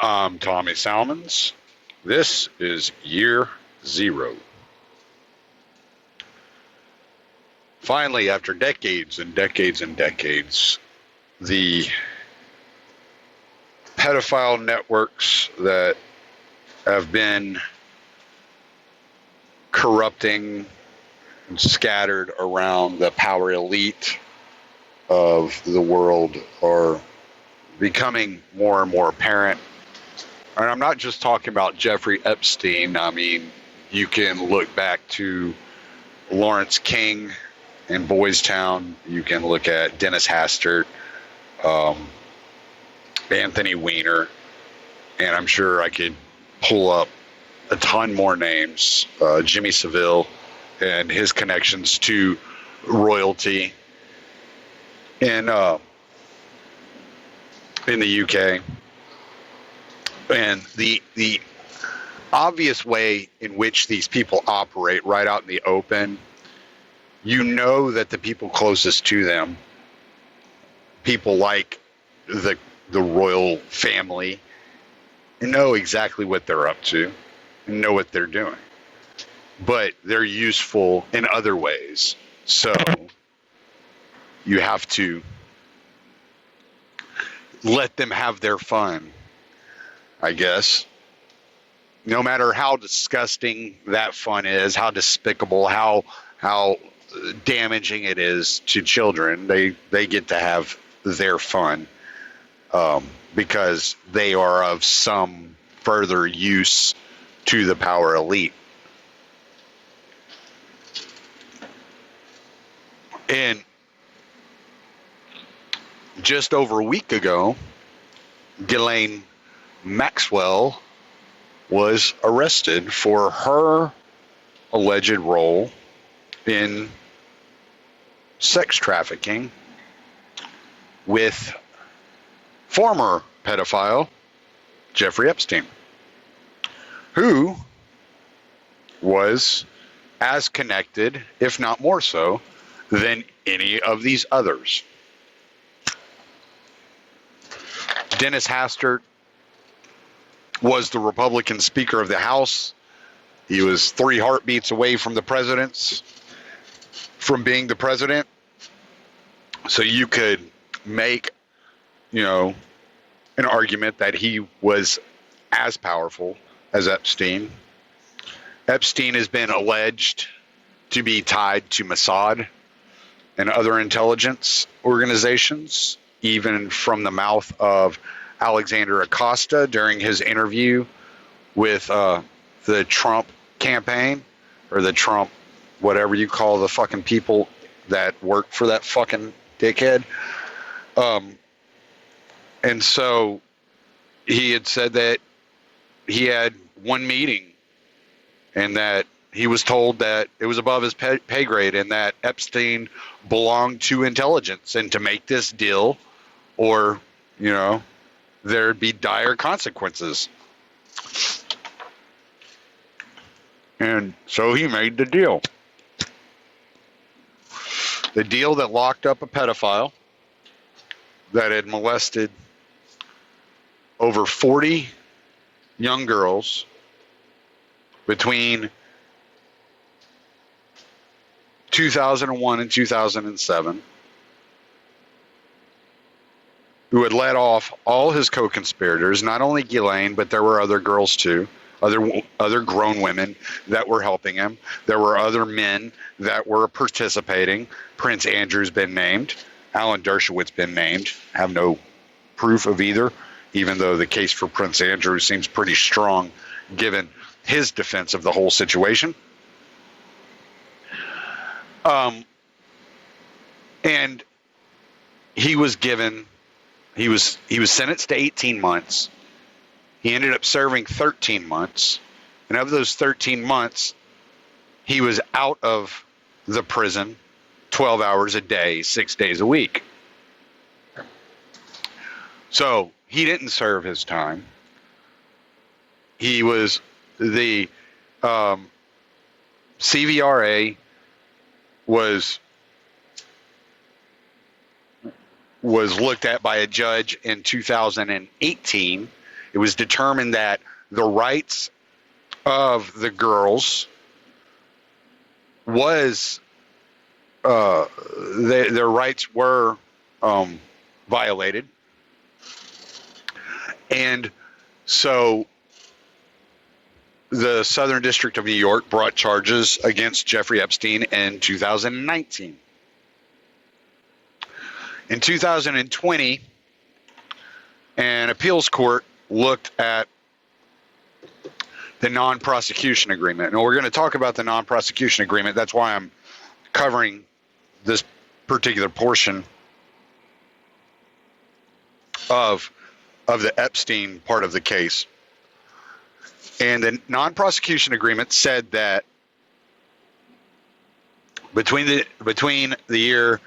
I'm Tommy Salmons. This is Year Zero. Finally, after decades and decades and decades, the pedophile networks that have been corrupting and scattered around the power elite of the world are becoming more and more apparent. And I'm not just talking about Jeffrey Epstein. I mean, you can look back to Lawrence King in Boys Town. You can look at Dennis Hastert, Anthony Weiner, and I'm sure I could pull up a ton more names. Jimmy Savile and his connections to royalty in the UK. And the obvious way in which these people operate right out in the open, you know that the people closest to them, people like the royal family, know exactly what they're up to, know what they're doing. But they're useful in other ways. So you have to let them have their fun, I guess. No matter how disgusting that fun is, how despicable, how damaging it is to children, they get to have their fun because they are of some further use to the power elite. And just over a week ago, Ghislaine Maxwell was arrested for her alleged role in sex trafficking with former pedophile Jeffrey Epstein, who was as connected, if not more so, than any of these others. Dennis Hastert was the Republican Speaker of the House. He was 3 heartbeats away from from being the president. So you could make, an argument that he was as powerful as Epstein. Epstein has been alleged to be tied to Mossad and other intelligence organizations, even from the mouth of Alexander Acosta during his interview with the Trump campaign, or the Trump, whatever you call the fucking people that work for that fucking dickhead. And so he had said that he had one meeting and that he was told that it was above his pay grade and that Epstein belonged to intelligence, and to make this deal or, there'd be dire consequences. And so he made the deal. The deal that locked up a pedophile that had molested over 40 young girls between 2001 and 2007, who had let off all his co-conspirators, not only Ghislaine, but there were other girls too, other grown women that were helping him. There were other men that were participating. Prince Andrew's been named. Alan Dershowitz been named. Have no proof of either, even though the case for Prince Andrew seems pretty strong given his defense of the whole situation. And he was sentenced to 18 months. He ended up serving 13 months. And of those 13 months, he was out of the prison 12 hours a day, 6 days a week. So he didn't serve his time. He was the CVRA was looked at by a judge in 2018 it was determined that the rights of the girls was their rights were violated, and so the Southern District of New York brought charges against Jeffrey Epstein in 2019. In 2020, an appeals court looked at the non-prosecution agreement. And we're going to talk about the non-prosecution agreement. That's why I'm covering this particular portion of the Epstein part of the case. And the non-prosecution agreement said that between the year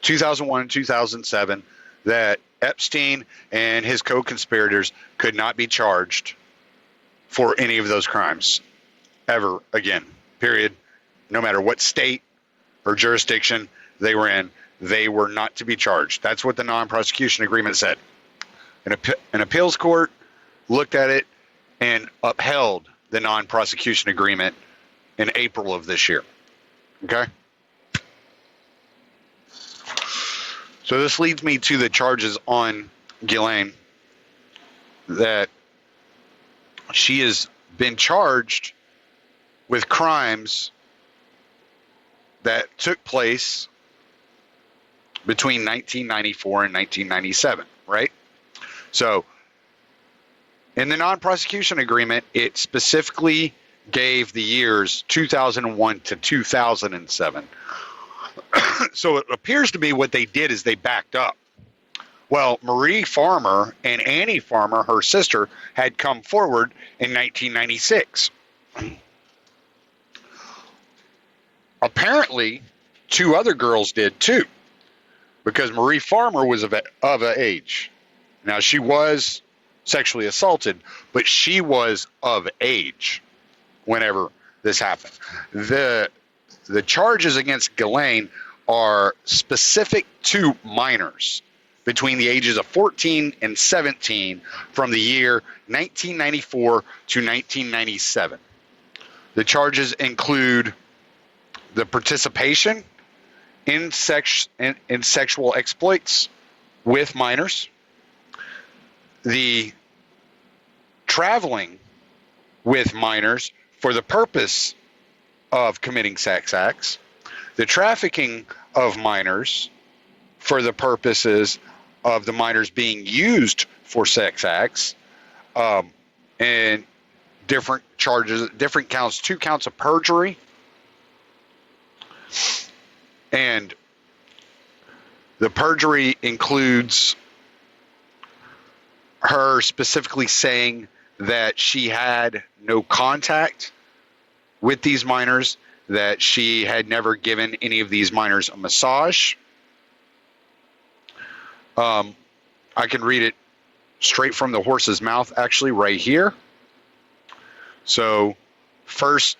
2001 and 2007, that Epstein and his co-conspirators could not be charged for any of those crimes ever again, period. No matter what state or jurisdiction they were in, they were not to be charged. That's what the non-prosecution agreement said. An appeals court looked at it and upheld the non-prosecution agreement in April of this year. Okay? So this leads me to the charges on Ghislaine, that she has been charged with crimes that took place between 1994 and 1997, right? So in the non-prosecution agreement, it specifically gave the years 2001 to 2007. So it appears to me what they did is they backed up. Well, Marie Farmer and Annie Farmer, her sister, had come forward in 1996. Apparently, two other girls did too, because Marie Farmer was of age. Now, she was sexually assaulted, but she was of age whenever this happened. The charges against Ghislaine are specific to minors between the ages of 14 and 17 from the year 1994 to 1997. The charges include the participation in sexual exploits with minors, the traveling with minors for the purpose of committing sex acts, the trafficking of minors for the purposes of the minors being used for sex acts, and different charges, different counts, 2 counts of perjury, and the perjury includes her specifically saying that she had no contact with these minors, that she had never given any of these minors a massage. I can read it straight from the horse's mouth, actually, right here. So, first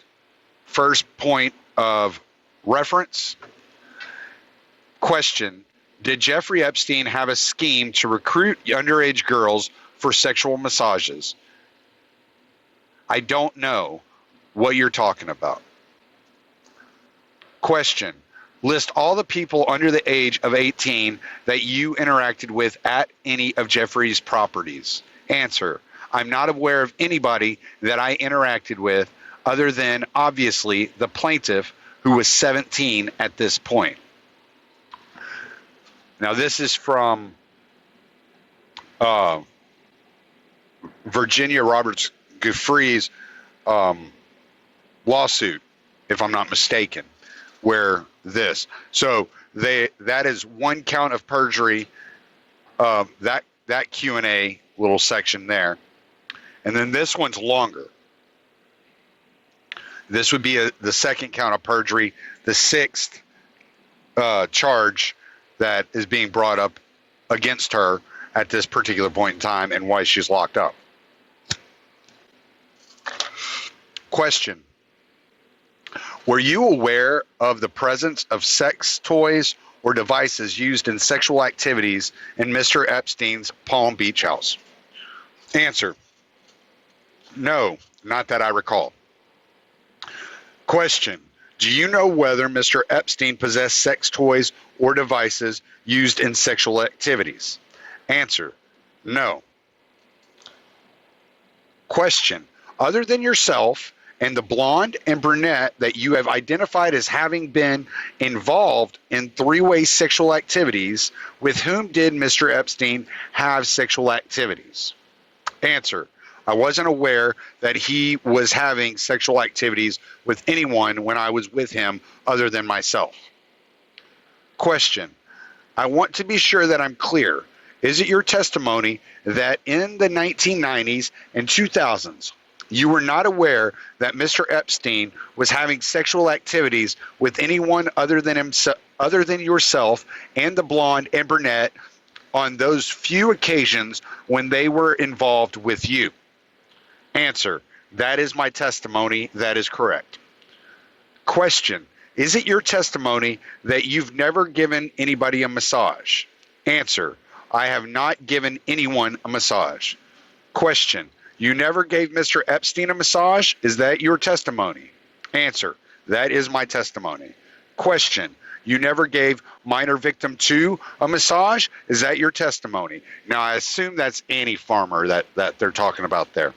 point of reference. Question: did Jeffrey Epstein have a scheme to recruit underage girls for sexual massages? I don't know what you're talking about. Question: list all the people under the age of 18 that you interacted with at any of Jeffrey's properties. Answer: I'm not aware of anybody that I interacted with other than, obviously, the plaintiff, who was 17 at this point. Now, this is from Virginia Roberts Giuffre's lawsuit, if I'm not mistaken, where this. So that is 1 count of perjury, that Q&A little section there. And then this one's longer. This would be the 2nd count of perjury, the 6th charge that is being brought up against her at this particular point in time, and why she's locked up. Question: were you aware of the presence of sex toys or devices used in sexual activities in Mr. Epstein's Palm Beach house? Answer: No, not that I recall. Question. Do you know whether Mr. Epstein possessed sex toys or devices used in sexual activities? Answer. No. Question. Other than yourself and the blonde and brunette that you have identified as having been involved in three-way sexual activities, with whom did Mr. Epstein have sexual activities? Answer. I wasn't aware that he was having sexual activities with anyone when I was with him other than myself. Question. I want to be sure that I'm clear. Is it your testimony that in the 1990s and 2000s, you were not aware that Mr. Epstein was having sexual activities with anyone other than himself, other than yourself and the blonde and brunette on those few occasions when they were involved with you? Answer. That is my testimony. That is correct. Question. Is it your testimony that you've never given anybody a massage? Answer. I have not given anyone a massage. Question. You never gave Mr. Epstein a massage? Is that your testimony? Answer. That is my testimony. Question. You never gave minor victim 2 a massage? Is that your testimony? Now, I assume that's Annie Farmer that they're talking about there.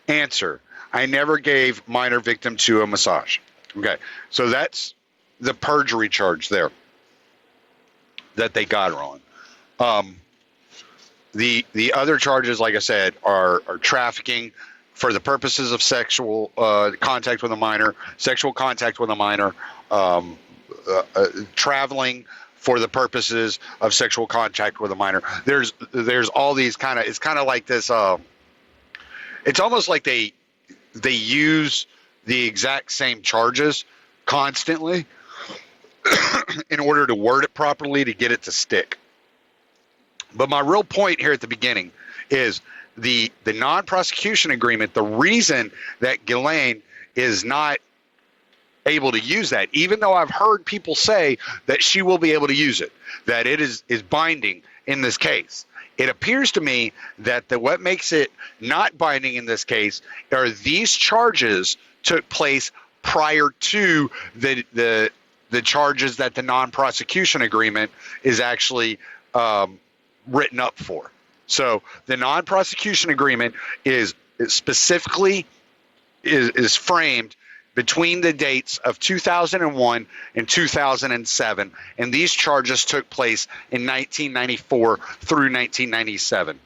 Answer. I never gave minor victim 2 a massage. Okay, so that's the perjury charge there that they got her on. The other charges, like I said, are trafficking for the purposes of sexual contact with a minor, sexual contact with a minor, traveling for the purposes of sexual contact with a minor. There's all these kind of, it's kind of like this. It's almost like they use the exact same charges constantly in order to word it properly to get it to stick. But my real point here at the beginning is the non-prosecution agreement. The reason that Ghislaine is not able to use that, even though I've heard people say that she will be able to use it, that it is binding in this case. It appears to me that what makes it not binding in this case are these charges took place prior to the charges that the non-prosecution agreement is actually written up for. So the non-prosecution agreement is specifically is framed between the dates of 2001 and 2007, and these charges took place in 1994 through 1997.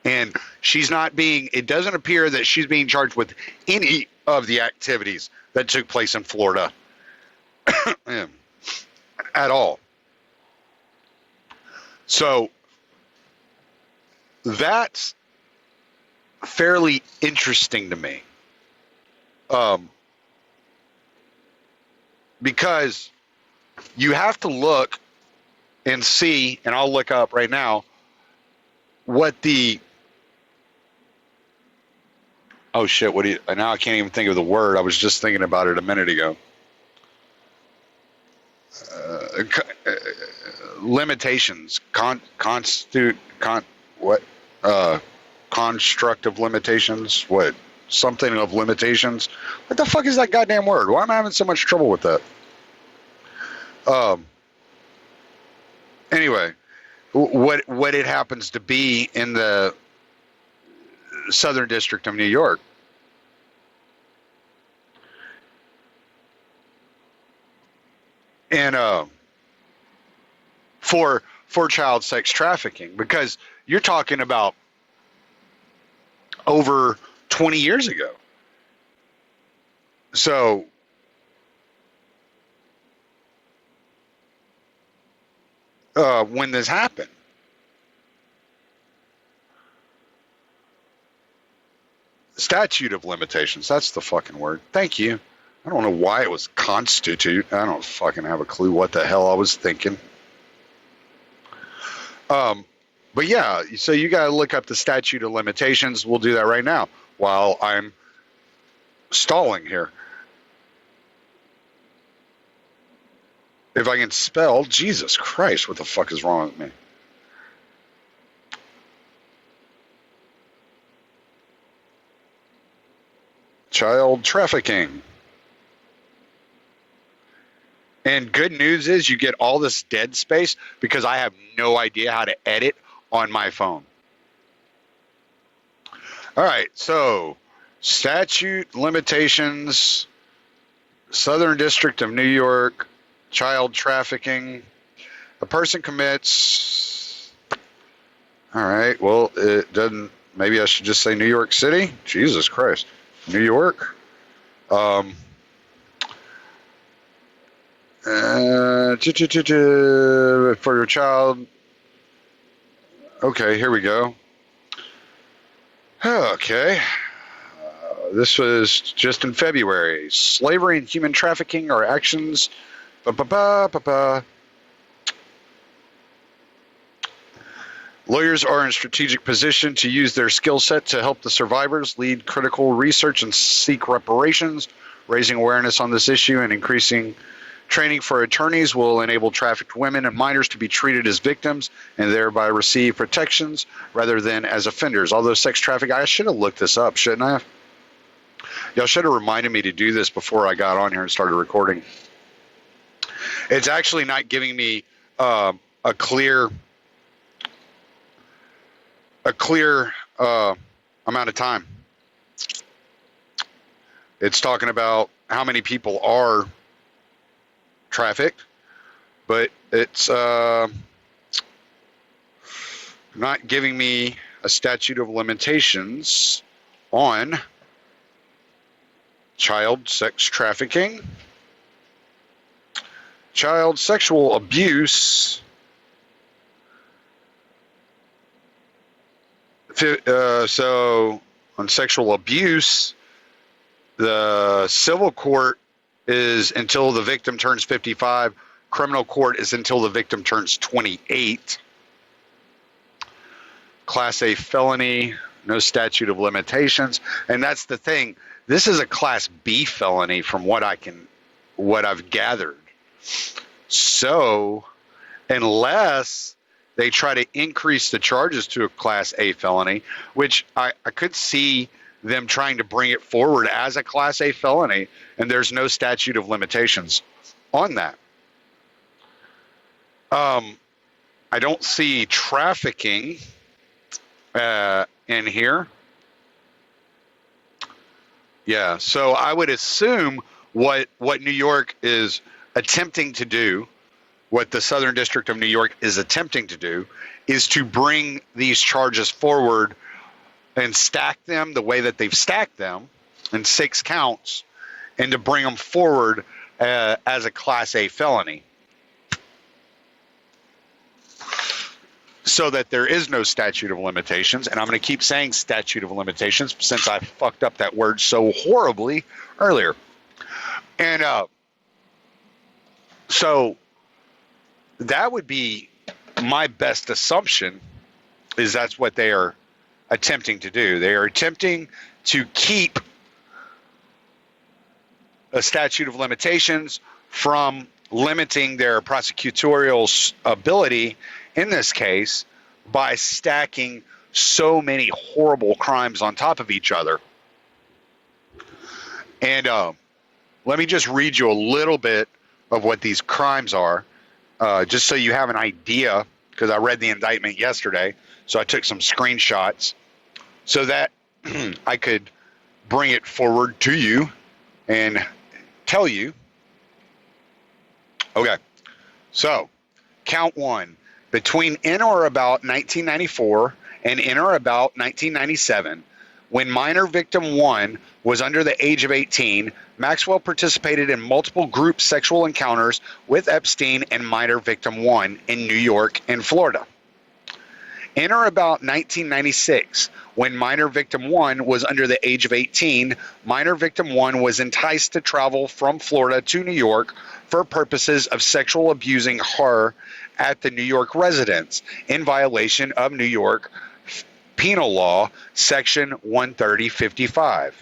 And it doesn't appear that she's being charged with any of the activities that took place in Florida at all. So that's fairly interesting to me. Because you have to look and see, and I'll look up right now, what now I can't even think of the word. I was just thinking about it a minute ago. Limitations, construct of limitations, something of limitations. What the fuck is that goddamn word? Why am I having so much trouble with that? Anyway, what it happens to be in the Southern District of New York. And for child sex trafficking, because you're talking about over 20 years ago. So when this happened, statute of limitations, that's the fucking word. Thank you. I don't know why it was constitute. I don't fucking have a clue what the hell I was thinking. But yeah, so you got to look up the statute of limitations. We'll do that right now while I'm stalling here. If I can spell, Jesus Christ, what the fuck is wrong with me? child trafficking. And good news is you get all this dead space because I have no idea how to edit on my phone. All right, so statute limitations, Southern District of New York, child trafficking. A person commits. All right, well, it doesn't. Maybe I should just say New York City. Jesus Christ, New York. For your child. Okay, here we go. Okay. This was just in February. Slavery and human trafficking are actions. Lawyers are in strategic position to use their skill set to help the survivors, lead critical research, and seek reparations. Raising awareness on this issue and increasing training for attorneys will enable trafficked women and minors to be treated as victims and thereby receive protections rather than as offenders. Although sex trafficking, I should have looked this up, shouldn't I have? Y'all should have reminded me to do this before I got on here and started recording. It's actually not giving me a clear amount of time. It's talking about how many people are trafficked, but it's not giving me a statute of limitations on child sex trafficking, child sexual abuse. So on sexual abuse, the civil court is until the victim turns 55. Criminal court is until the victim turns 28. Class A felony, no statute of limitations. And that's the thing. This is a Class B felony from what I've gathered. So unless they try to increase the charges to a Class A felony, which I could see them trying to bring it forward as a Class A felony, and there's no statute of limitations on that. I don't see trafficking in here. Yeah, so I would assume what New York is attempting to do, what the Southern District of New York is attempting to do, is to bring these charges forward and stack them the way that they've stacked them in 6 counts, and to bring them forward as a Class A felony, so that there is no statute of limitations. And I'm going to keep saying statute of limitations since I fucked up that word so horribly earlier. And so that would be my best assumption, is that's what they are attempting to do. They are attempting to keep a statute of limitations from limiting their prosecutorial ability in this case by stacking so many horrible crimes on top of each other. And let me just read you a little bit of what these crimes are, just so you have an idea, because I read the indictment yesterday, so I took some screenshots so that I could bring it forward to you and tell you. Okay, so count 1. Between in or about 1994 and in or about 1997, when minor victim 1 was under the age of 18, Maxwell participated in multiple group sexual encounters with Epstein and minor victim 1 in New York and Florida. In or about 1996, when minor victim 1 was under the age of 18, minor victim 1 was enticed to travel from Florida to New York for purposes of sexual abusing her at the New York residence in violation of New York Penal Law, Section 130.55.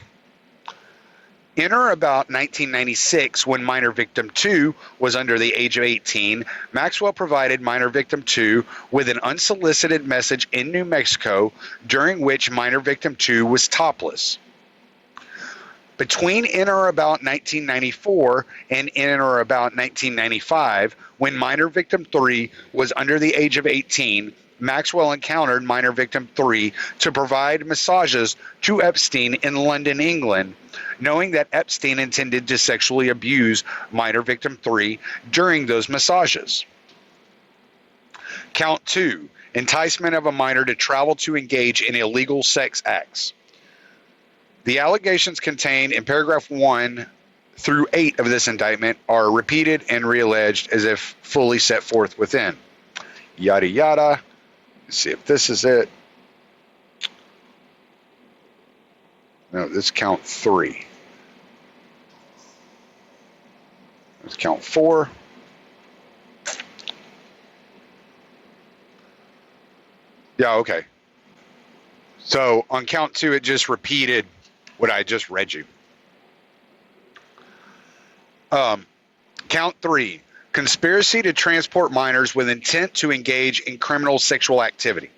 In or about 1996, when minor victim 2 was under the age of 18, Maxwell provided minor victim 2 with an unsolicited message in New Mexico, during which minor victim 2 was topless. Between in or about 1994 and in or about 1995, when minor victim 3 was under the age of 18, Maxwell encountered minor victim 3 to provide massages to Epstein in London, England, knowing that Epstein intended to sexually abuse minor victim 3 during those massages. Count 2, enticement of a minor to travel to engage in illegal sex acts. The allegations contained in paragraph 1 through 8 of this indictment are repeated and realleged as if fully set forth within. Yada yada. Let's see if this is it. No, this is count 3. Let's count 4. Yeah, okay. So on count 2, it just repeated what I just read you. Count 3, conspiracy to transport minors with intent to engage in criminal sexual activity.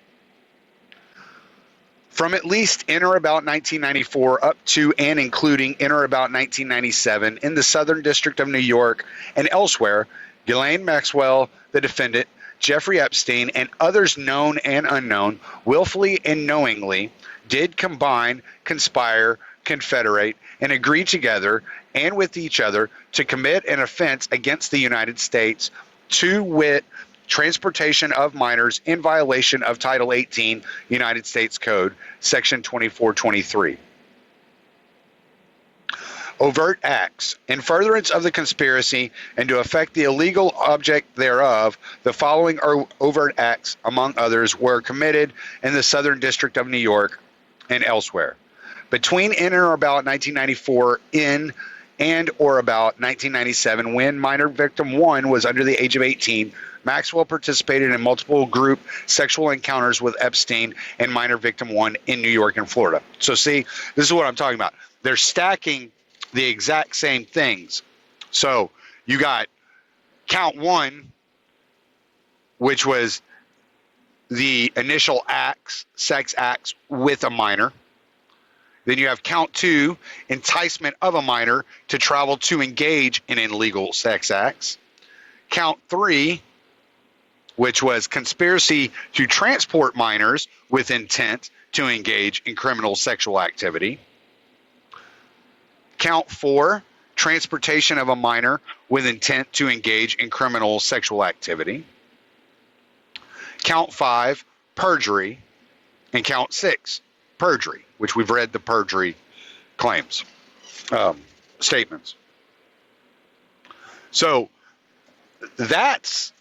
From at least in or about 1994 up to and including in or about 1997 in the Southern District of New York and elsewhere, Ghislaine Maxwell, the defendant, Jeffrey Epstein, and others known and unknown, willfully and knowingly did combine, conspire, confederate, and agree together and with each other to commit an offense against the United States, to wit, transportation of minors in violation of Title 18 United States Code, Section 2423. Overt acts. In furtherance of the conspiracy and to effect the illegal object thereof, the following overt acts, among others, were committed in the Southern District of New York and elsewhere. Between in or about 1994 in and or about 1997, when minor victim 1 was under the age of 18, Maxwell participated in multiple group sexual encounters with Epstein and minor victim 1 in New York and Florida. So see, this is what I'm talking about. They're stacking the exact same things. So you got count 1, which was the initial acts, sex acts with a minor. Then you have count 2, enticement of a minor to travel to engage in illegal sex acts. Count 3, which was conspiracy to transport minors with intent to engage in criminal sexual activity. Count 4, transportation of a minor with intent to engage in criminal sexual activity. Count 5, perjury. And count 6, perjury, which we've read the perjury claims, statements. So that's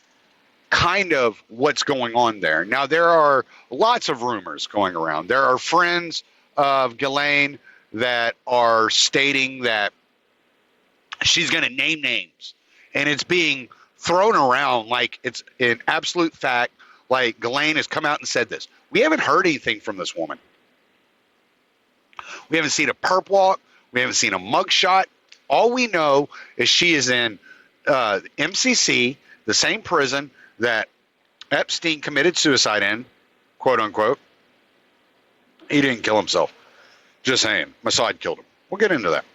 kind of what's going on there. Now, there are lots of rumors going around. There are friends of Ghislaine that are stating that she's going to name names, and it's being thrown around like it's an absolute fact. Like Ghislaine has come out and said this. We haven't heard anything from this woman. We haven't seen a perp walk. We haven't seen a mugshot. All we know is she is in MCC, the same prison that Epstein committed suicide in, quote unquote. He didn't kill himself. Just saying. Mossad killed him. We'll get into that.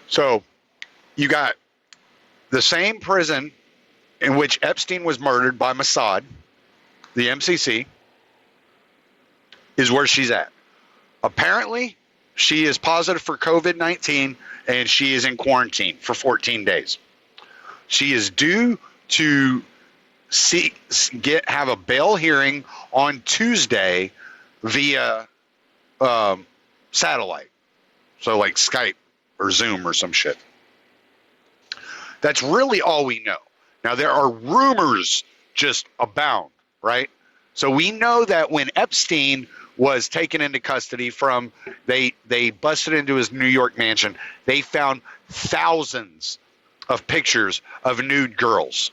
So you got the same prison in which Epstein was murdered by Mossad, the MCC, is where she's at. Apparently, she is positive for COVID-19 and she is in quarantine for 14 days. She is due to have a bail hearing on Tuesday via satellite. So like Skype or Zoom or some shit. That's really all we know. Now, there are rumors just abound, right? So we know that when Epstein was taken into custody they busted into his New York mansion, they found thousands of pictures of nude girls.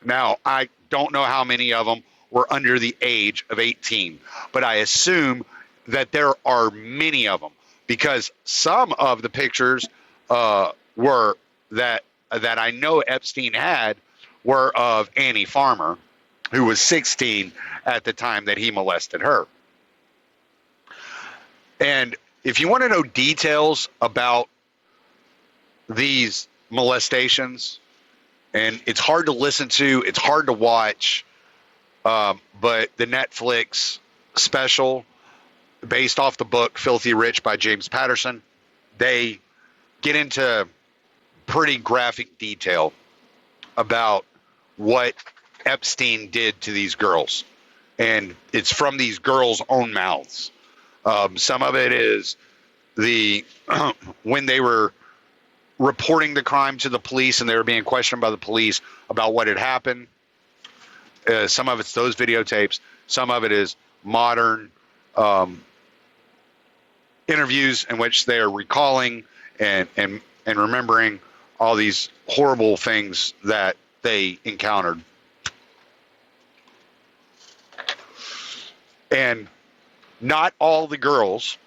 Now, I don't know how many of them were under the age of 18, but I assume that there are many of them because some of the pictures were that I know Epstein had were of Annie Farmer, who was 16 at the time that he molested her. And if you want to know details about these molestations, and it's hard to listen to, it's hard to watch, but the Netflix special based off the book Filthy Rich by James Patterson, they get into pretty graphic detail about what Epstein did to these girls. And it's from these girls' own mouths. Some of it is the when they were reporting the crime to the police and they were being questioned by the police about what had happened. Some of it's those videotapes. Some of it is modern interviews in which they are recalling and remembering all these horrible things that they encountered. And not all the girls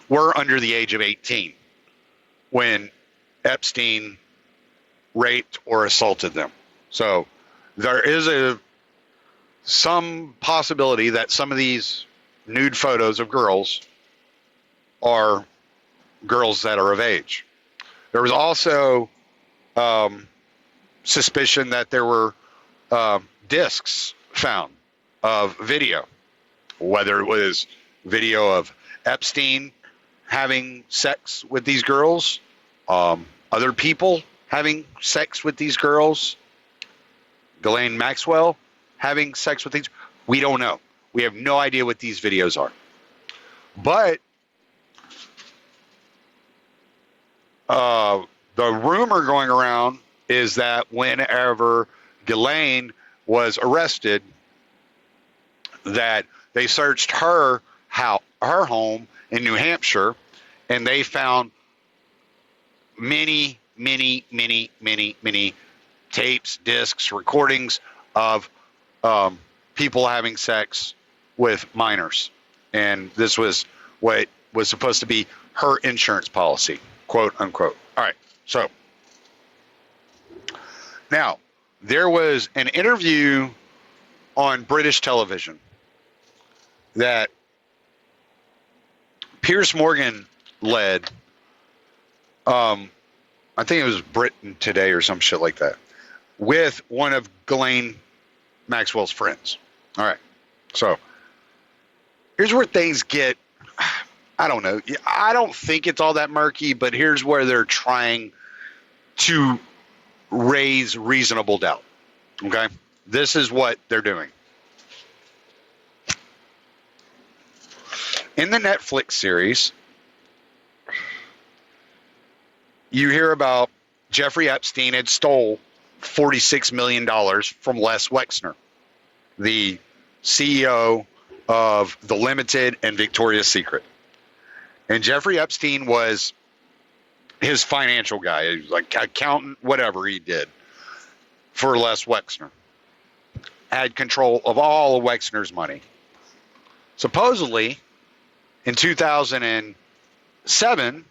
were under the age of 18 when Epstein raped or assaulted them. So there is some possibility that some of these nude photos of girls are girls that are of age. There was also suspicion that there were discs found of video, whether it was video of Epstein having sex with these girls, other people having sex with these girls, Ghislaine Maxwell having sex with these. We don't know. We have no idea what these videos are. But the rumor going around is that whenever Ghislaine was arrested, that they searched her home in New Hampshire, and they found many tapes, discs, recordings of people having sex with minors. And this was what was supposed to be her insurance policy, quote unquote. All right, so now there was an interview on British television that Piers Morgan led. I think it was Britain Today or some shit like that, with one of Ghislaine Maxwell's friends. All right, so here's where things get, I don't know. I don't think it's all that murky, but here's where they're trying to raise reasonable doubt. Okay? This is what they're doing. In the Netflix series, you hear about Jeffrey Epstein had stole $46 million from Les Wexner, the CEO of The Limited and Victoria's Secret. And Jeffrey Epstein was his financial guy, he was like accountant, whatever he did for Les Wexner. Had control of all of Wexner's money. Supposedly, in 2007,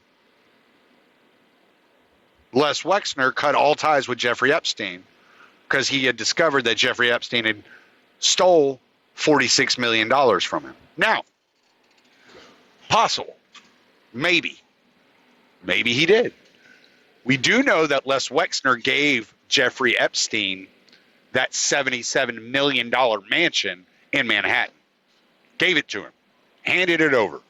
Les Wexner cut all ties with Jeffrey Epstein because he had discovered that Jeffrey Epstein had stole $46 million from him. Now, possible. Maybe. Maybe he did. We do know that Les Wexner gave Jeffrey Epstein that $77 million mansion in Manhattan. Gave it to him. Handed it over.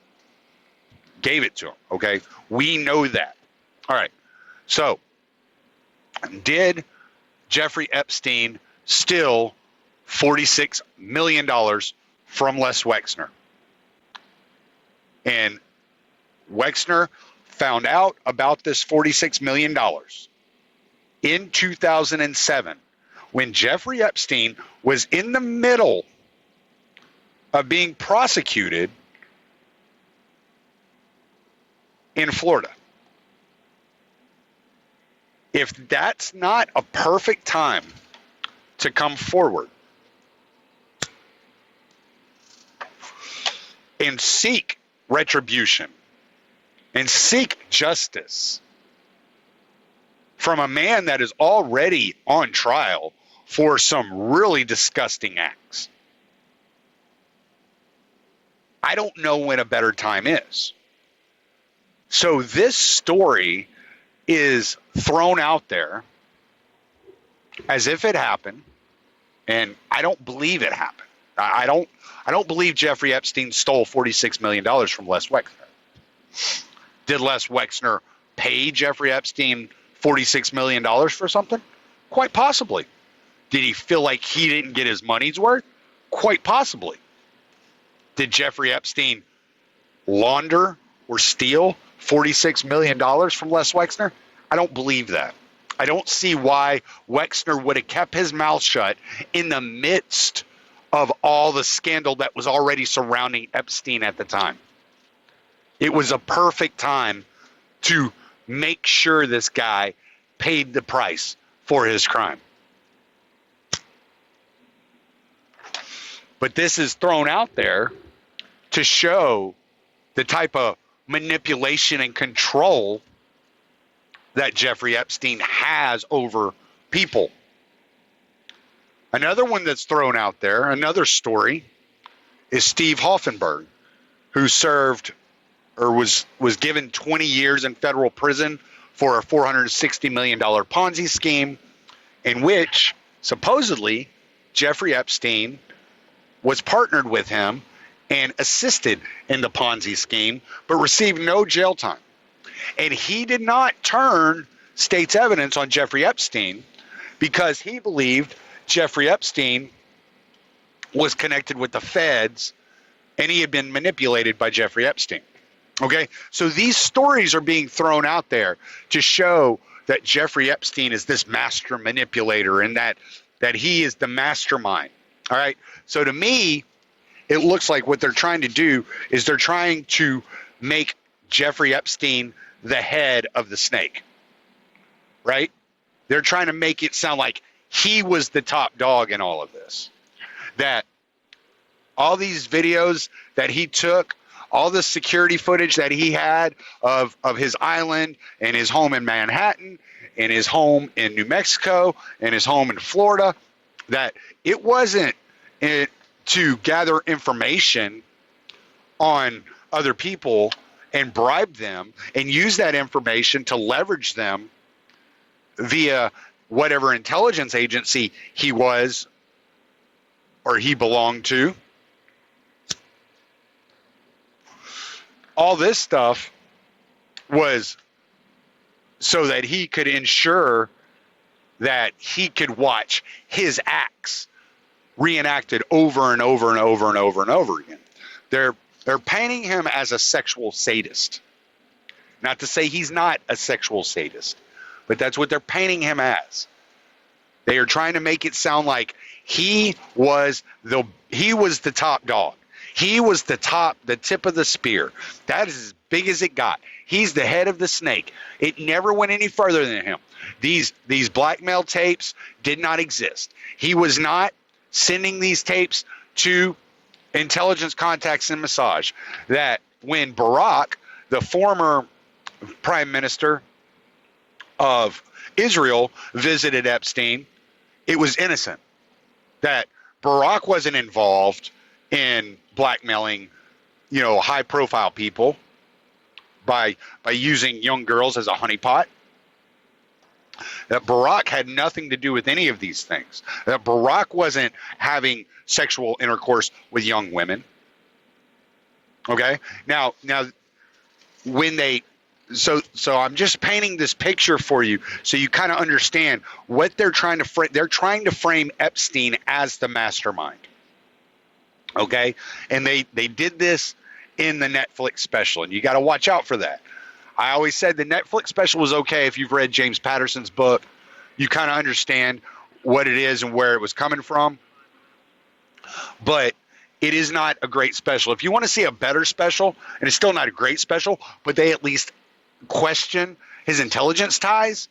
Gave it to him. Okay? We know that. All right. So, did Jeffrey Epstein steal $46 million from Les Wexner? And Wexner found out about this $46 million in 2007 when Jeffrey Epstein was in the middle of being prosecuted in Florida. If that's not a perfect time to come forward and seek retribution and seek justice from a man that is already on trial for some really disgusting acts, I don't know when a better time is. So this story is thrown out there as if it happened, and I don't believe it happened. I don't believe Jeffrey Epstein stole $46 million from Les Wexner. Did Les Wexner pay Jeffrey Epstein $46 million for something? Quite possibly. Did he feel like he didn't get his money's worth? Quite possibly. Did Jeffrey Epstein launder or steal $46 million from Les Wexner? I don't believe that. I don't see why Wexner would have kept his mouth shut in the midst of all the scandal that was already surrounding Epstein at the time. It was a perfect time to make sure this guy paid the price for his crime. But this is thrown out there to show the type of manipulation and control that Jeffrey Epstein has over people. Another one that's thrown out there, another story, is Steve Hoffenberg, who served or was given 20 years in federal prison for a $460 million Ponzi scheme in which supposedly Jeffrey Epstein was partnered with him and assisted in the Ponzi scheme, but received no jail time. And he did not turn state's evidence on Jeffrey Epstein because he believed Jeffrey Epstein was connected with the feds and he had been manipulated by Jeffrey Epstein. Okay, so these stories are being thrown out there to show that Jeffrey Epstein is this master manipulator and that he is the mastermind. All right, so to me, it looks like what they're trying to do is they're trying to make Jeffrey Epstein the head of the snake, right? They're trying to make it sound like he was the top dog in all of this. That all these videos that he took, all the security footage that he had of his island and his home in Manhattan and his home in New Mexico and his home in Florida, that it wasn't to gather information on other people and bribe them and use that information to leverage them via whatever intelligence agency he was or he belonged to. All this stuff was so that he could ensure that he could watch his acts reenacted over and over and over and over and over again. They're painting him as a sexual sadist. Not to say he's not a sexual sadist, but that's what they're painting him as. They are trying to make it sound like he was the top dog. He was the tip of the spear. That is as big as it got. He's the head of the snake. It never went any further than him. These blackmail tapes did not exist. He was not sending these tapes to intelligence contacts in Mossad. That when Barack, the former prime minister of Israel, visited Epstein, it was innocent. That Barack wasn't involved in blackmailing, high-profile people by using young girls as a honeypot. That Barack had nothing to do with any of these things. That Barack wasn't having sexual intercourse with young women. Okay? Now when so I'm just painting this picture for you so you kind of understand what they're trying to frame. They're trying to frame Epstein as the mastermind. Okay? And they did this in the Netflix special, and you got to watch out for that. I always said the Netflix special was okay if you've read James Patterson's book. You kind of understand what it is and where it was coming from. But it is not a great special. If you want to see a better special, and it's still not a great special, but they at least question his intelligence ties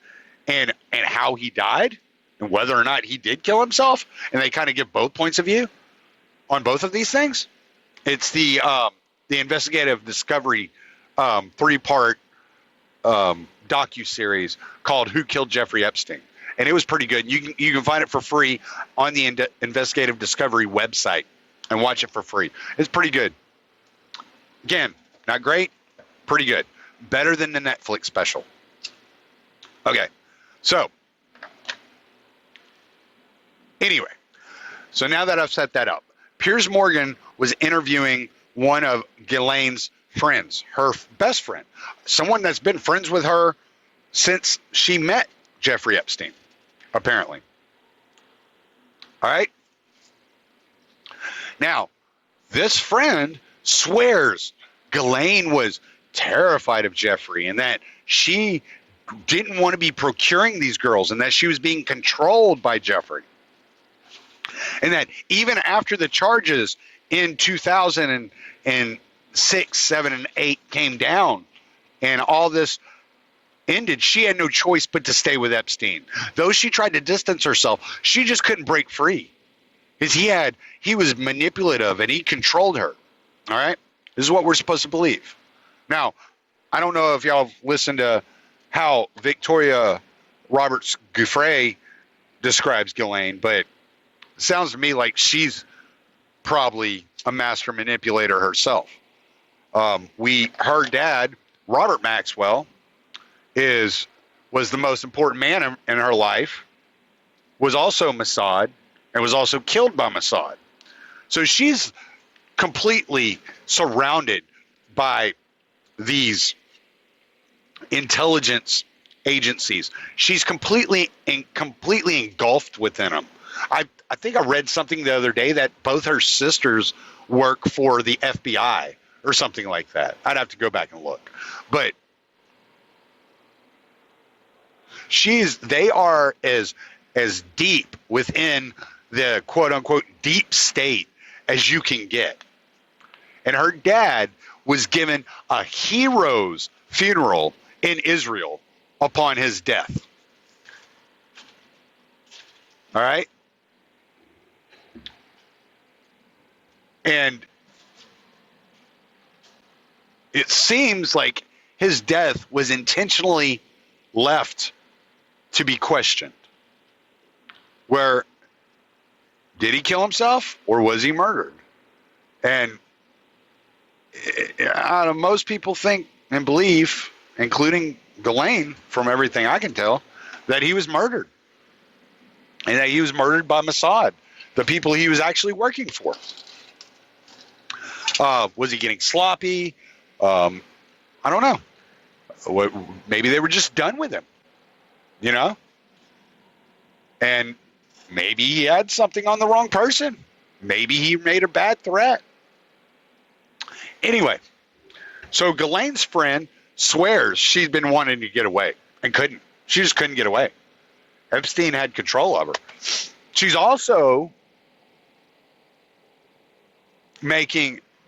and how he died and whether or not he did kill himself, and they kind of give both points of view on both of these things. It's the investigative discovery 3-part docu-series called Who Killed Jeffrey Epstein, and it was pretty good. You can find it for free on the investigative discovery website and watch it for free. It's pretty good. Again, not great, pretty good. Better than the Netflix special. Okay, so anyway, so now that I've set that up, Piers Morgan was interviewing one of Ghislaine's friends, her best friend, someone that's been friends with her since she met Jeffrey Epstein, apparently. All right? Now, this friend swears Ghislaine was terrified of Jeffrey and that she didn't want to be procuring these girls and that she was being controlled by Jeffrey. And that even after the charges in 2006, 7, and 8 came down and all this ended, she had no choice but to stay with Epstein. Though she tried to distance herself, she just couldn't break free. Because he was manipulative and he controlled her. All right? This is what we're supposed to believe. Now, I don't know if y'all have listened to how Victoria Roberts-Giuffre describes Ghislaine, but it sounds to me like she's probably a master manipulator herself. Her dad, Robert Maxwell, was the most important man in her life, was also Mossad, and was also killed by Mossad. So she's completely surrounded by these intelligence agencies. She's completely engulfed within them. I think I read something the other day that both her sisters work for the FBI or something like that. I'd have to go back and look. But they are as deep within the quote unquote deep state as you can get. And her dad was given a hero's funeral in Israel upon his death. All right? And it seems like his death was intentionally left to be questioned. Where did he kill himself or was he murdered? And most people think and believe, including Ghislaine, from everything I can tell, that he was murdered. And that he was murdered by Mossad, the people he was actually working for. Was he getting sloppy? I don't know. Maybe they were just done with him, you know? And maybe he had something on the wrong person. Maybe he made a bad threat. Anyway, so Ghislaine's friend swears she's been wanting to get away and couldn't. She just couldn't get away. Epstein had control of her. She's also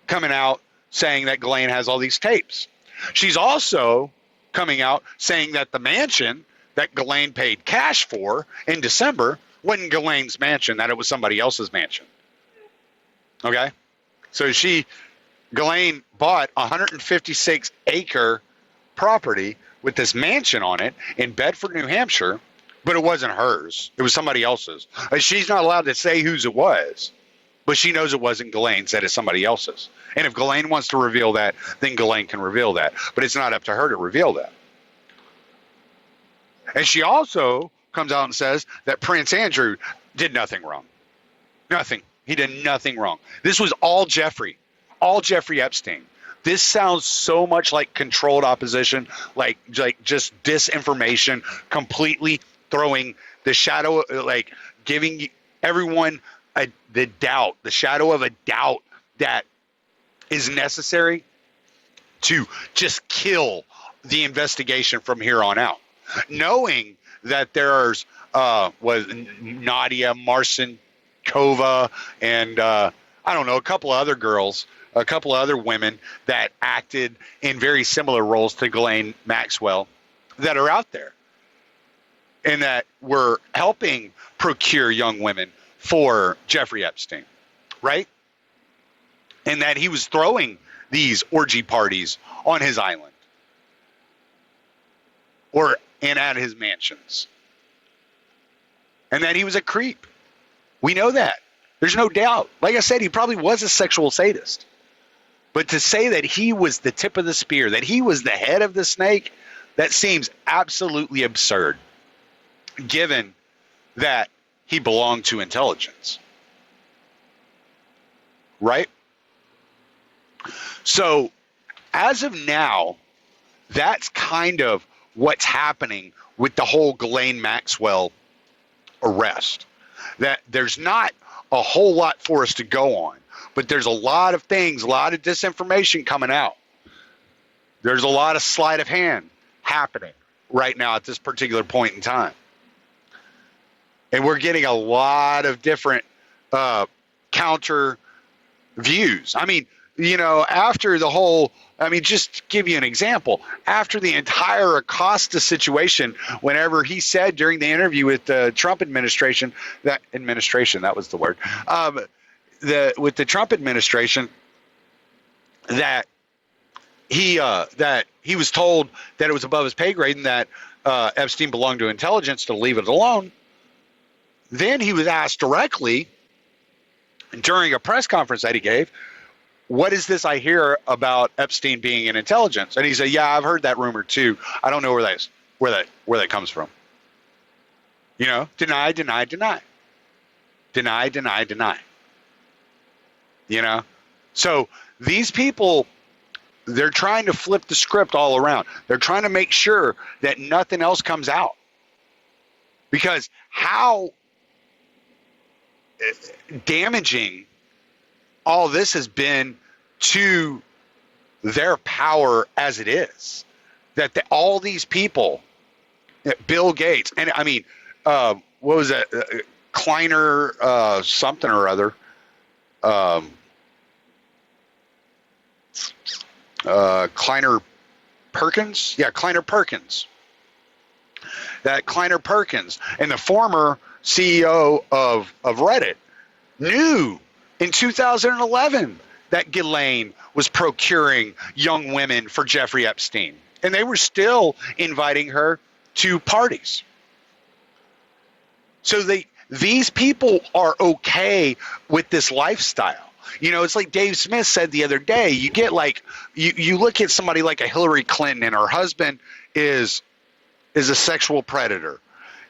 coming out saying that Ghislaine has all these tapes. She's also coming out saying that the mansion that Ghislaine paid cash for in December wasn't Ghislaine's mansion, that it was somebody else's mansion. Okay? So Ghislaine bought a 156-acre property with this mansion on it in Bedford, New Hampshire, but it wasn't hers. It was somebody else's. She's not allowed to say whose it was, but she knows it wasn't Ghislaine's, that it's somebody else's. And if Ghislaine wants to reveal that, then Ghislaine can reveal that. But it's not up to her to reveal that. And she also comes out and says that Prince Andrew did nothing wrong. Nothing. He did nothing wrong. This was all Jeffrey Epstein. This sounds so much like controlled opposition, like just disinformation, completely throwing the shadow, like giving everyone the shadow of a doubt that is necessary to just kill the investigation from here on out. Knowing that there's was Nadia Marcinkova and I don't know, a couple of other girls, a couple of other women that acted in very similar roles to Ghislaine Maxwell that are out there and that were helping procure young women for Jeffrey Epstein, right? And that he was throwing these orgy parties on his island and at his mansions. And that he was a creep. We know that. There's no doubt. Like I said, he probably was a sexual sadist. But to say that he was the tip of the spear, that he was the head of the snake, that seems absolutely absurd, given that he belonged to intelligence. Right? So, as of now, that's kind of what's happening with the whole Ghislaine Maxwell arrest. That there's not a whole lot for us to go on, but there's a lot of things, a lot of disinformation coming out. There's a lot of sleight of hand happening right now at this particular point in time. And we're getting a lot of different counter views. I mean, after the whole, just to give you an example, after the entire Acosta situation, whenever he said during the interview with the Trump administration, that was the word, with the Trump administration, that he was told that it was above his pay grade and that Epstein belonged to intelligence to leave it alone. Then he was asked directly during a press conference that he gave, what is this I hear about Epstein being in intelligence? And he said, yeah, I've heard that rumor too. I don't know where that comes from. Deny, deny, deny. Deny, deny, deny. So these people, they're trying to flip the script all around. They're trying to make sure that nothing else comes out. Because how damaging all this has been to their power as it is, that all these people, Bill Gates, and what was that, Kleiner something or other, Kleiner Perkins, Kleiner Perkins, that Kleiner Perkins and the former CEO of Reddit knew in 2011 that Ghislaine was procuring young women for Jeffrey Epstein. And they were still inviting her to parties. So these people are okay with this lifestyle. It's like Dave Smith said the other day, you get you look at somebody like a Hillary Clinton and her husband is a sexual predator.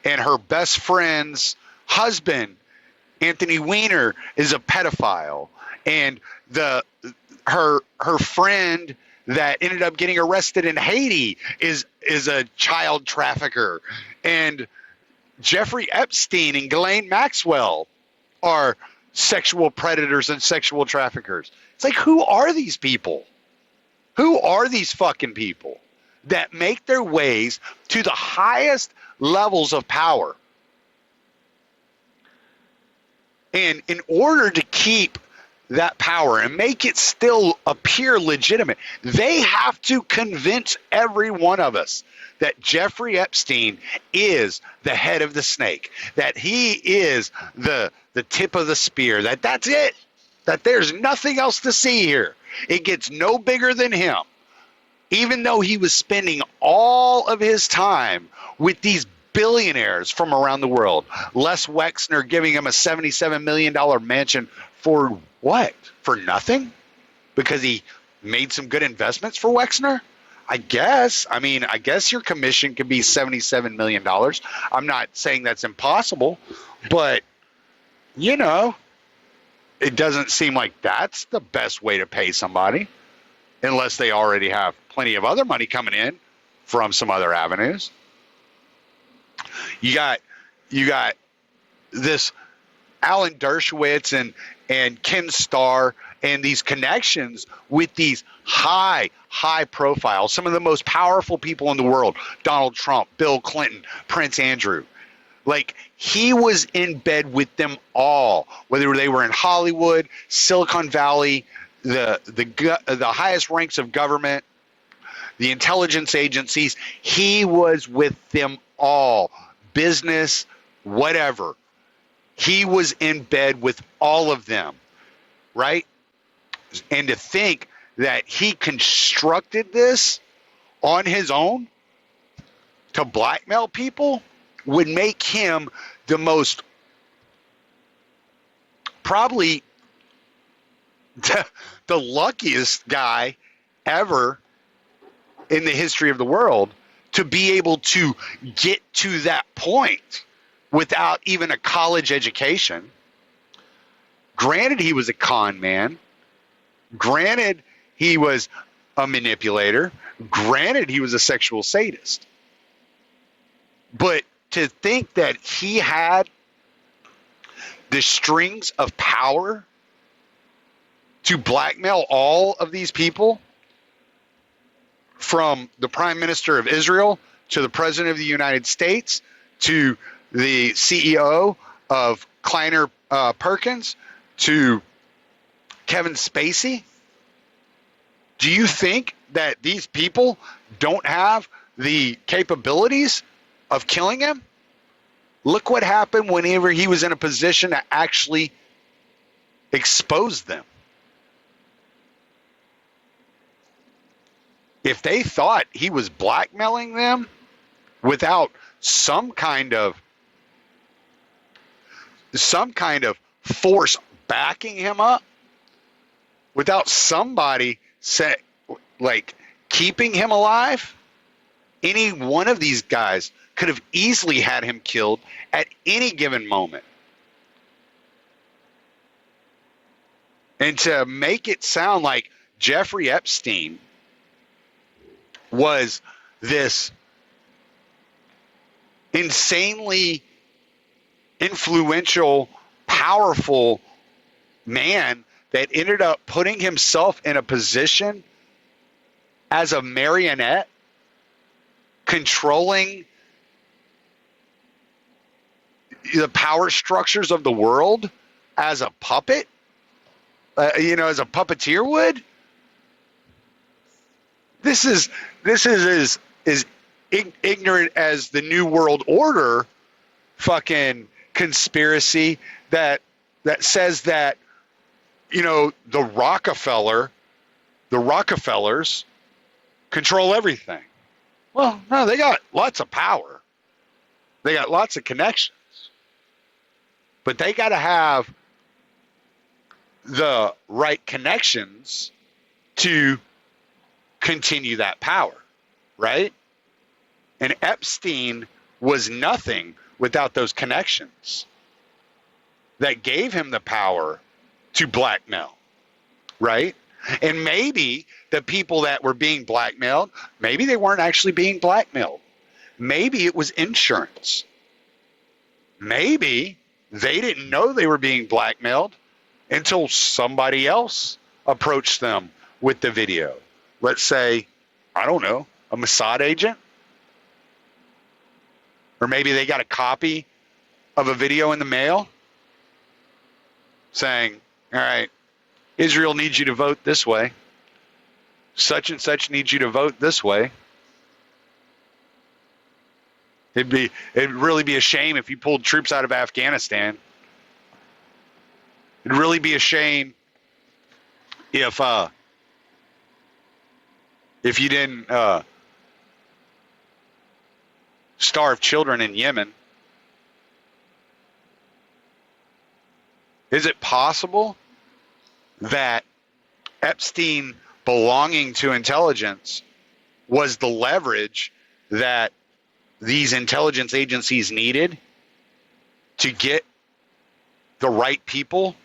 And her best friend's husband, Anthony Weiner, is a pedophile, and her friend that ended up getting arrested in Haiti is a child trafficker, and Jeffrey Epstein and Ghislaine Maxwell are sexual predators and sexual traffickers. It's like, who are these people? Who are these fucking people that make their ways to the highest levels of power? And in order to keep that power and make it still appear legitimate, they have to convince every one of us that Jeffrey Epstein is the head of the snake, that he is the tip of the spear, that's it, that there's nothing else to see here. It gets no bigger than him, even though he was spending all of his time with these billionaires from around the world. Les Wexner giving him a $77 million mansion for what? For nothing? Because he made some good investments for Wexner? I guess. I guess your commission could be $77 million. I'm not saying that's impossible, but, it doesn't seem like that's the best way to pay somebody unless they already have plenty of other money coming in from some other avenues. You got this Alan Dershowitz and Ken Starr and these connections with these high profile, some of the most powerful people in the world, Donald Trump, Bill Clinton, Prince Andrew. Like, he was in bed with them all, whether they were in Hollywood, Silicon Valley, the highest ranks of government, the intelligence agencies. He was with them all, business, whatever. He was in bed with all of them, right? And to think that he constructed this on his own to blackmail people would make him the most, probably the luckiest guy ever in the history of the world to be able to get to that point without even a college education. Granted, he was a con man. Granted, he was a manipulator. Granted, he was a sexual sadist. But to think that he had the strings of power to blackmail all of these people, from the Prime Minister of Israel to the President of the United States to the CEO of Kleiner Perkins to Kevin Spacey. Do you think that these people don't have the capabilities of killing him? Look what happened whenever he was in a position to actually expose them. If they thought he was blackmailing them without some kind of force backing him up, without somebody keeping him alive, any one of these guys could have easily had him killed at any given moment. And to make it sound like Jeffrey Epstein was this insanely influential, powerful man that ended up putting himself in a position as a marionette, controlling the power structures of the world as a puppet, as a puppeteer would. This is as ignorant as the New World Order fucking conspiracy that says that, the Rockefellers control everything. Well, no, they got lots of power. They got lots of connections. But they got to have the right connections to continue that power, right? And Epstein was nothing without those connections that gave him the power to blackmail, right? And maybe the people that were being blackmailed, maybe they weren't actually being blackmailed. Maybe it was insurance. Maybe they didn't know they were being blackmailed until somebody else approached them with the video. Let's say, I don't know, a Mossad agent? Or maybe they got a copy of a video in the mail saying, all right, Israel needs you to vote this way. Such and such needs you to vote this way. It'd really be a shame if you pulled troops out of Afghanistan. It'd really be a shame if you didn't starve children in Yemen. Is it possible that Epstein belonging to intelligence was the leverage that these intelligence agencies needed to get the right people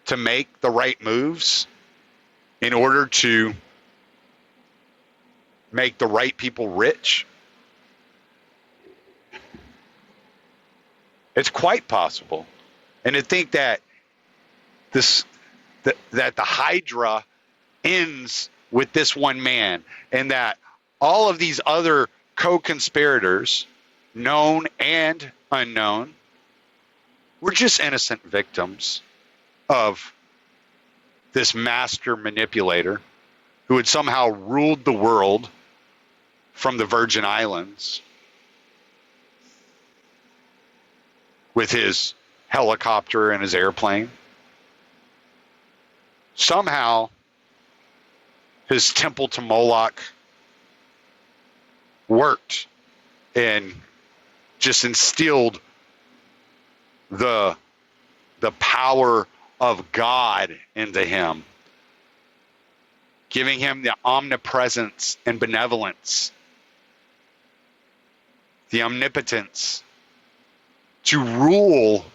to make the right moves in order to make the right people rich? It's quite possible. And to think that that the Hydra ends with this one man, and that all of these other co-conspirators, known and unknown, were just innocent victims of this master manipulator who had somehow ruled the world from the Virgin Islands with his helicopter and his airplane. Somehow, his temple to Moloch worked and just instilled the power of God into him giving him the omnipresence and benevolence, the omnipotence to rule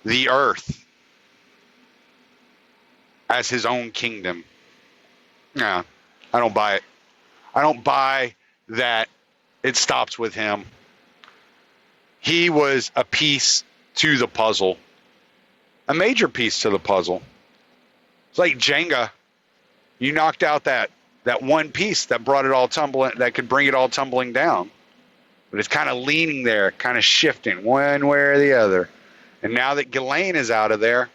the earth as his own kingdom. Nah, I don't buy it. I don't buy that it stops with him. He was a piece to the puzzle, a major piece to the puzzle. It's like Jenga. You knocked out that one piece that brought it all tumbling, that could bring it all tumbling down. But it's kind of leaning there, kind of shifting one way or the other. And now that Ghislaine is out of there,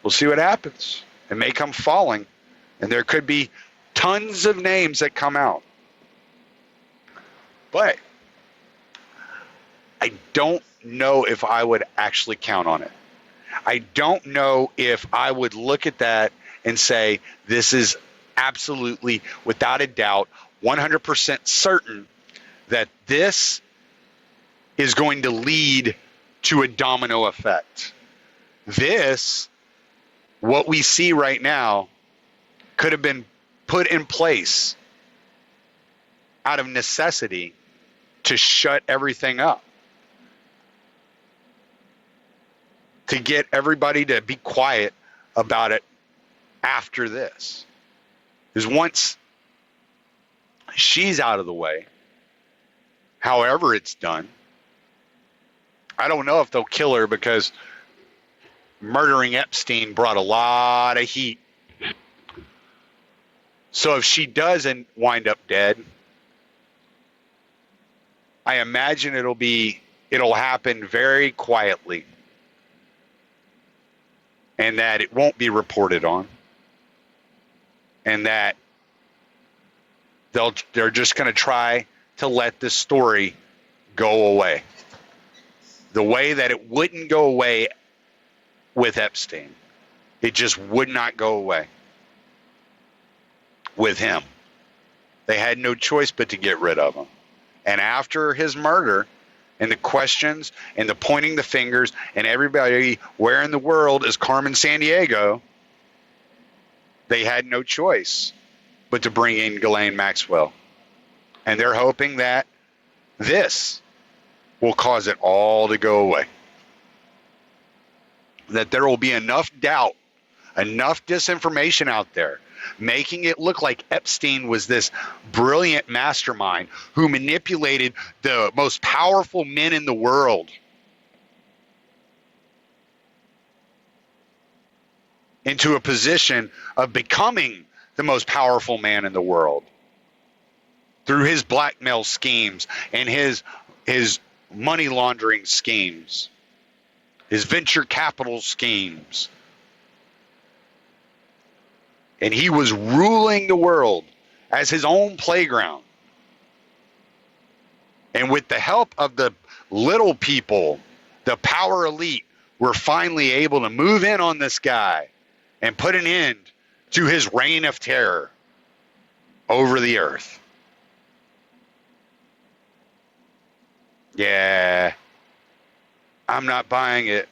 we'll see what happens. It may come falling, and there could be tons of names that come out. But I don't know if I would actually count on it. I don't know if I would look at that and say, this is absolutely, without a doubt, 100% certain that this is going to lead to a domino effect. This, what we see right now, could have been put in place out of necessity to shut everything up, to get everybody to be quiet about it after this. Because once she's out of the way, however it's done, I don't know if they'll kill her, because murdering Epstein brought a lot of heat. So if she doesn't wind up dead, I imagine it'll happen very quietly, and that it won't be reported on, and that they're just going to try to let this story go away the way that it wouldn't go away with Epstein. It just would not go away with him. They had no choice but to get rid of him. And after his murder, and the questions and the pointing the fingers and everybody, where in the world is Carmen Sandiego, they had no choice but to bring in Ghislaine Maxwell. And they're hoping that this will cause it all to go away. That there will be enough doubt, enough disinformation out there, making it look like Epstein was this brilliant mastermind who manipulated the most powerful men in the world into a position of becoming the most powerful man in the world through his blackmail schemes and his money laundering schemes, his venture capital schemes. And he was ruling the world as his own playground. And with the help of the little people, the power elite, were finally able to move in on this guy and put an end to his reign of terror over the earth. Yeah, I'm not buying it.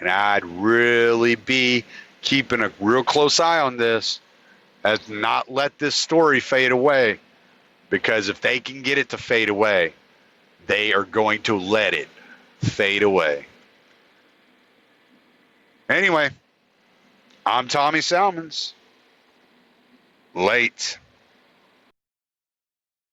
And I'd really be keeping a real close eye on this, as not let this story fade away. Because if they can get it to fade away, they are going to let it fade away. Anyway, I'm Tommy Salmons. Late.